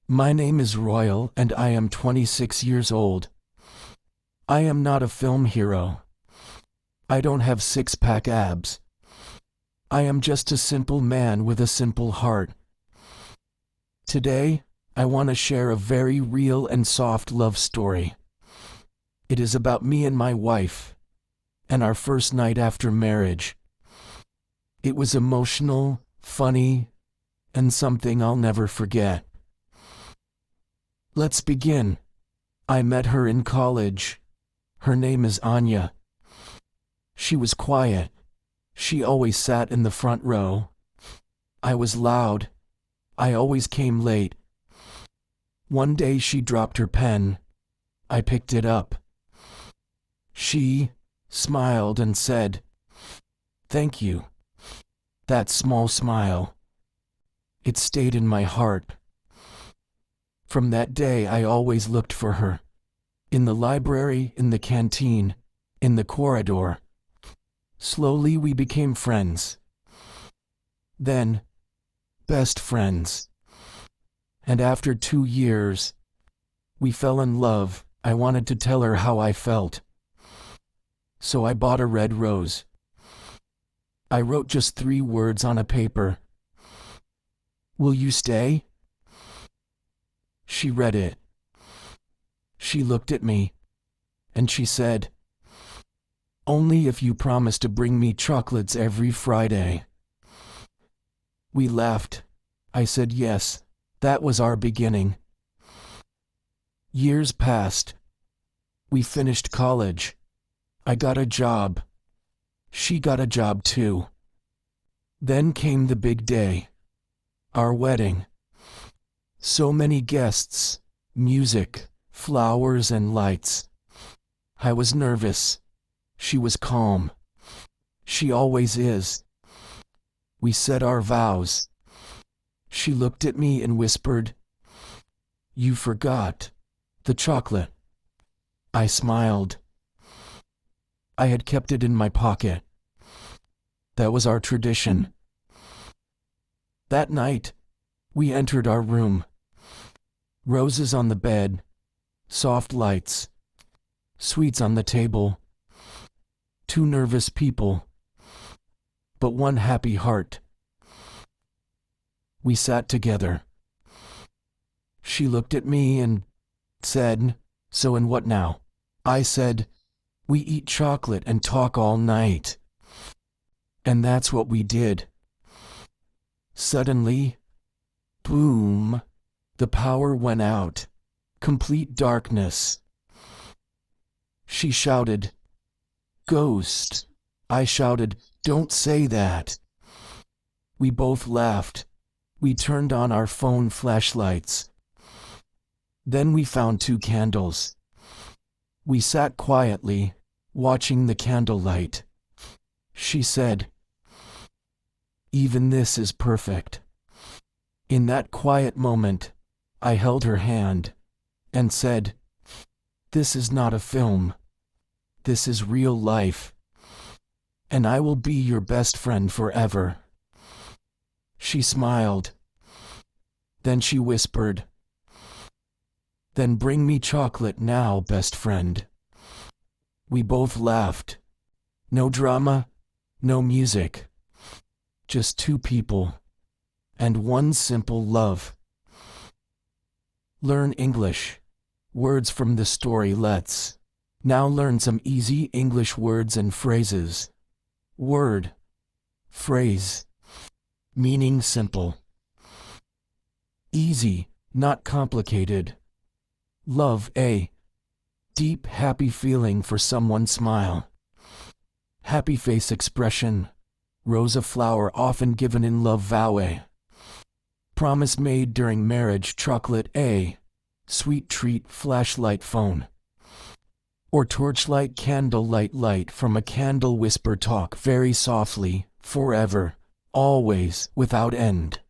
My name is Royal and I am 26 years old. I am not a film hero. I don't have six-pack abs. I am just a simple man with a simple heart. Today, I want to share a very real and soft love story. It is about me and my wife, and our first night after marriage. It was emotional, funny, and something I'll never forget. Let's begin. I met her in college. Her name is Anya. She was quiet. She always sat in the front row. I was loud. I always came late. One day she dropped her pen. I picked it up. She smiled and said, "Thank you." That small smile. It stayed in my heart. From that day I always looked for her. In the library, in the canteen, in the corridor. Slowly we became friends. Then, best friends. And after 2 years, we fell in love. I wanted to tell her how I felt. So I bought a red rose. I wrote just 3 words on a paper. "Will you stay?" She read it. She looked at me, and she said, "Only if you promise to bring me chocolates every Friday." We laughed. I said yes. That was our beginning. Years passed. We finished college. I got a job. She got a job too. Then came the big day. Our wedding. So many guests, music, flowers and lights. I was nervous. She was calm. She always is. We said our vows. She looked at me and whispered, "You forgot the chocolate." I smiled. I had kept it in my pocket. That was our tradition. That night, we entered our room. Roses on the bed, soft lights, sweets on the table. 2 nervous people, but 1 happy heart. We sat together. She looked at me and said, "So and what now?" I said, "We eat chocolate and talk all night." And that's what we did. Suddenly, boom, the power went out. Complete darkness. She shouted, "Ghost." I shouted, "Don't say that." We both laughed. We turned on our phone flashlights. Then we found 2 candles. We sat quietly, watching the candlelight. She said, "Even this is perfect." In that quiet moment, I held her hand and said, "This is not a film. This is real life. And I will be your best friend forever." She smiled. Then she whispered, "Then bring me chocolate now, best friend." We both laughed. No drama, no music. Just 2 people. And 1 simple love. Learn English. Words from the story. Let's now learn some easy English words and phrases. Word. Phrase. Meaning simple. Easy, not complicated. Love. A deep, happy feeling for someone. Smile. Happy face expression. Rose, a flower often given in love. Vow. A promise made during marriage. Chocolate. A sweet treat. Flashlight. Phone. Or torchlight. Candlelight. Light from a candle. Whisper. Talk very softly, forever, always, without end.